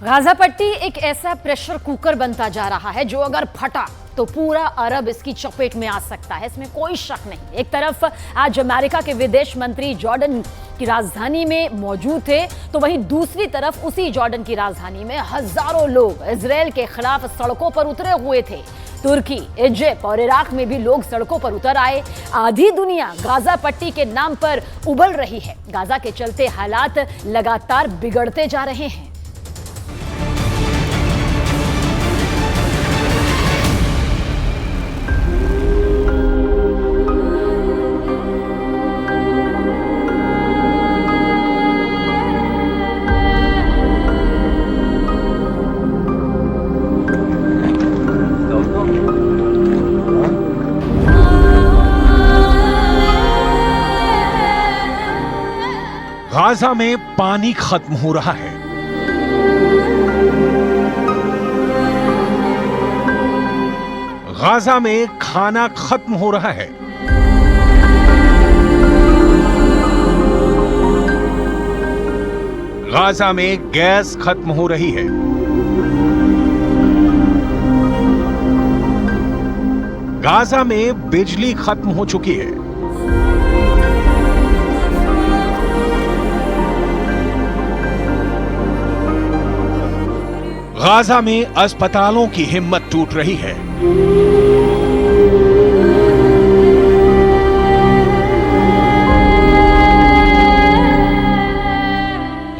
Gaza पट्टी एक ऐसा प्रेशर कुकर बनता जा रहा है जो अगर फटा तो पूरा अरब इसकी चपेट में आ सकता है, इसमें कोई शक नहीं। एक तरफ आज अमेरिका के विदेश मंत्री जॉर्डन की राजधानी में मौजूद थे, तो वहीं दूसरी तरफ उसी जॉर्डन की राजधानी में हजारों लोग इजरायल के खिलाफ सड़कों पर उतरे हुए थे। तुर्की, इजिप्ट और इराक में भी लोग सड़कों पर उतर आए। आधी दुनिया गाजा पट्टी के नाम पर उबल रही है। गाजा के चलते हालात लगातार बिगड़ते जा रहे हैं। गाजा में पानी खत्म हो रहा है। गाजा में खाना खत्म हो रहा है। गाजा में गैस खत्म हो रही है। गाजा में बिजली खत्म हो चुकी है। गाजा में अस्पतालों की हिम्मत टूट रही है।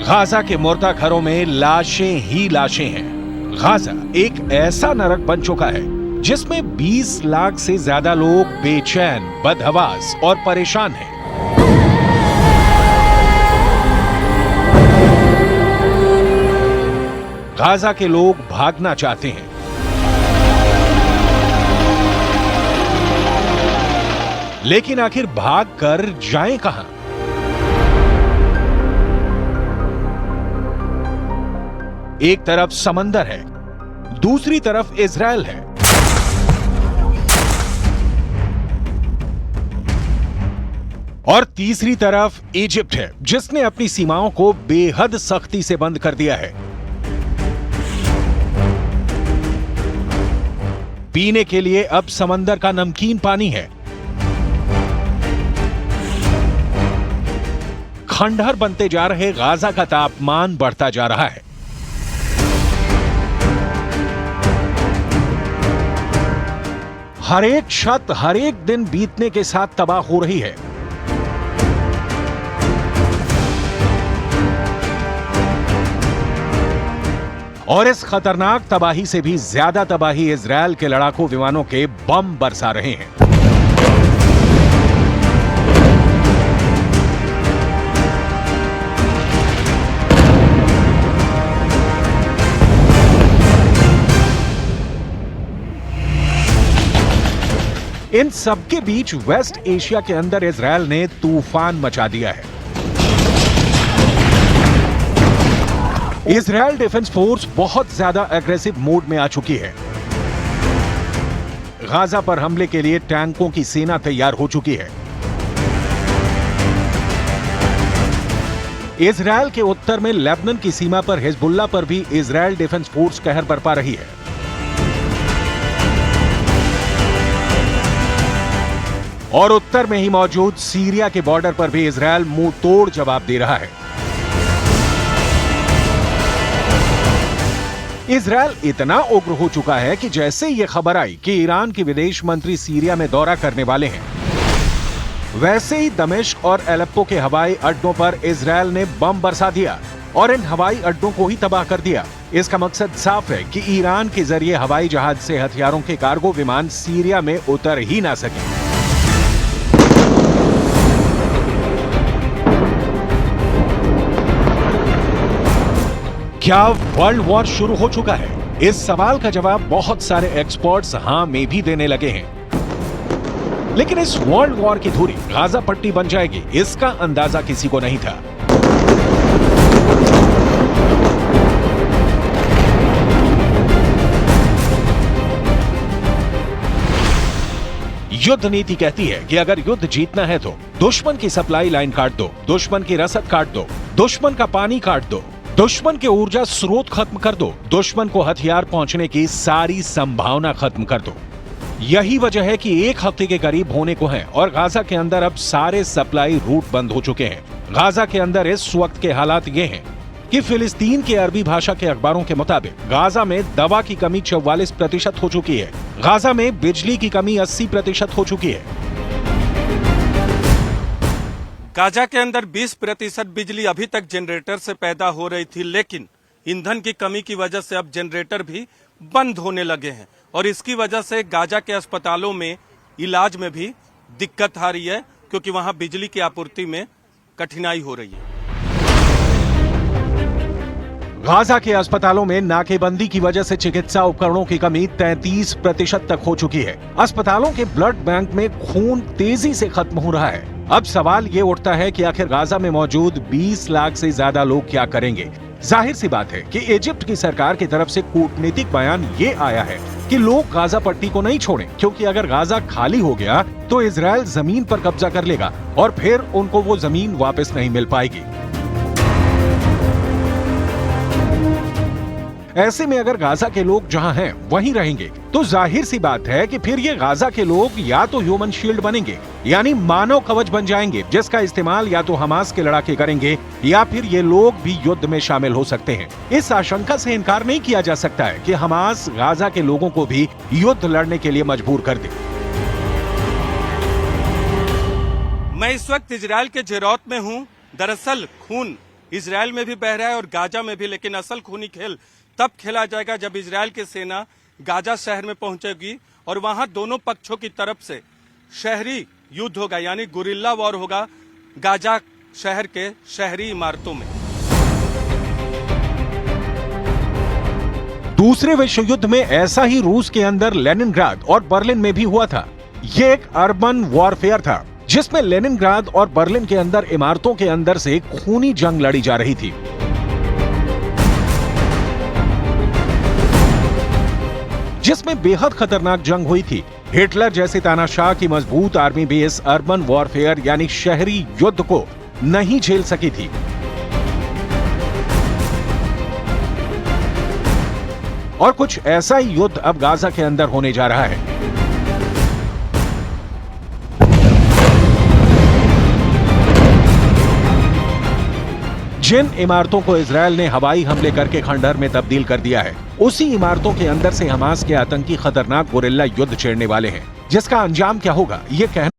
गाजा के मुर्दा घरों में लाशें ही लाशें हैं। गाजा एक ऐसा नरक बन चुका है जिसमें 20 लाख से ज्यादा लोग बेचैन, बदहवास और परेशान हैं। गाजा के लोग भागना चाहते हैं, लेकिन आखिर भाग कर जाएं कहां? एक तरफ समंदर है, दूसरी तरफ इजराइल है। और तीसरी तरफ इजिप्ट है, जिसने अपनी सीमाओं को बेहद सख्ती से बंद कर दिया है। पीने के लिए अब समंदर का नमकीन पानी है। खंडहर बनते जा रहे गाजा का तापमान बढ़ता जा रहा है। हर एक छत हर एक दिन बीतने के साथ तबाह हो रही है। और इस खतरनाक तबाही से भी ज्यादा तबाही इजरायल के लड़ाकू विमानों के बम बरसा रहे हैं। इन सबके बीच वेस्ट एशिया के अंदर इजरायल ने तूफान मचा दिया है। इजरायल डिफेंस फोर्स बहुत ज्यादा एग्रेसिव मोड में आ चुकी है। गाजा पर हमले के लिए टैंकों की सेना तैयार हो चुकी है। इजरायल के उत्तर में लेबनान की सीमा पर हिजबुल्लाह पर भी इजरायल डिफेंस फोर्स कहर बरपा रही है। और उत्तर में ही मौजूद सीरिया के बॉर्डर पर भी इजरायल मुंह तोड़ जवाब दे रहा है। इजरायल इतना उग्र हो चुका है कि जैसे ये खबर आई कि ईरान के विदेश मंत्री सीरिया में दौरा करने वाले हैं, वैसे ही दमिश्क और एलेप्पो के हवाई अड्डों पर इजरायल ने बम बरसा दिया और इन हवाई अड्डों को ही तबाह कर दिया। इसका मकसद साफ है कि ईरान के जरिए हवाई जहाज से हथियारों के कार्गो विमान सीरिया में उतर ही ना सके। क्या वर्ल्ड वॉर शुरू हो चुका है? इस सवाल का जवाब बहुत सारे एक्सपर्ट्स हां में भी देने लगे हैं। लेकिन इस वर्ल्ड वॉर की धुरी गाजा पट्टी बन जाएगी, इसका अंदाजा किसी को नहीं था। युद्ध नीति कहती है कि अगर युद्ध जीतना है तो दुश्मन की सप्लाई लाइन काट दो, दुश्मन की रसद काट दो, दुश्मन का पानी काट दो, दुश्मन के ऊर्जा स्रोत खत्म कर दो, दुश्मन को हथियार पहुंचने की सारी संभावना खत्म कर दो। यही वजह है कि 1 हफ्ते के करीब होने को है और गाजा के अंदर अब सारे सप्लाई रूट बंद हो चुके हैं। गाजा के अंदर इस वक्त के हालात ये हैं कि फिलिस्तीन के अरबी भाषा के अखबारों के मुताबिक गाजा में दवा की कमी 44% हो चुकी है। गाजा में बिजली की कमी 80% हो चुकी है। गाजा के अंदर 20% बिजली अभी तक जनरेटर से पैदा हो रही थी, लेकिन ईंधन की कमी की वजह से अब जनरेटर भी बंद होने लगे हैं और इसकी वजह से गाजा के अस्पतालों में इलाज में भी दिक्कत आ रही है, क्योंकि वहां बिजली की आपूर्ति में कठिनाई हो रही है। गाजा के अस्पतालों में नाकेबंदी की वजह से चिकित्सा उपकरणों की कमी 33% तक हो चुकी है। अस्पतालों के ब्लड बैंक में खून तेजी से खत्म हो रहा है। अब सवाल ये उठता है कि आखिर गाजा में मौजूद 20 लाख से ज्यादा लोग क्या करेंगे। जाहिर सी बात है कि इजिप्ट की सरकार की तरफ से कूटनीतिक बयान ये आया है कि लोग गाजा पट्टी को नहीं छोड़ें, क्योंकि अगर गाजा खाली हो गया तो इजराइल जमीन पर कब्जा कर लेगा और फिर उनको वो जमीन वापस नहीं मिल पाएगी। ऐसे में अगर गाजा के लोग जहां हैं वहीं रहेंगे तो जाहिर सी बात है कि फिर ये गाजा के लोग या तो ह्यूमन शील्ड बनेंगे, यानी मानव कवच बन जाएंगे, जिसका इस्तेमाल या तो हमास के लड़ाके करेंगे या फिर ये लोग भी युद्ध में शामिल हो सकते हैं। इस आशंका से इनकार नहीं किया जा सकता है कि हमास गाजा के लोगों को भी युद्ध लड़ने के लिए मजबूर कर दे। मैं इस वक्त इजराइल के जेरौत में हूँ। दरअसल खून इजराइल में भी बह रहा है और गाजा में भी, लेकिन असल खूनी खेल तब खेला जाएगा जब इजराइल की सेना गाजा शहर में पहुंचेगी और वहां दोनों पक्षों की तरफ से शहरी युद्ध होगा, यानी गुरिल्ला वॉर होगा गाजा शहर के शहरी इमारतों में। दूसरे विश्व युद्ध में ऐसा ही रूस के अंदर लेनिनग्राद और बर्लिन में भी हुआ था। ये एक अर्बन वॉरफेयर था जिसमें लेनिनग्राद और बर्लिन के अंदर इमारतों के अंदर से खूनी जंग लड़ी जा रही थी। जिसमें बेहद खतरनाक जंग हुई थी। हिटलर जैसे तानाशाह की मजबूत आर्मी बेस अर्बन वॉरफेयर यानी शहरी युद्ध को नहीं झेल सकी थी। और कुछ ऐसा ही युद्ध अब गाजा के अंदर होने जा रहा है। जिन इमारतों को इजरायल ने हवाई हमले करके खंडहर में तब्दील कर दिया है, उसी इमारतों के अंदर से हमास के आतंकी खतरनाक गुरिल्ला युद्ध छेड़ने वाले हैं, जिसका अंजाम क्या होगा ये कहना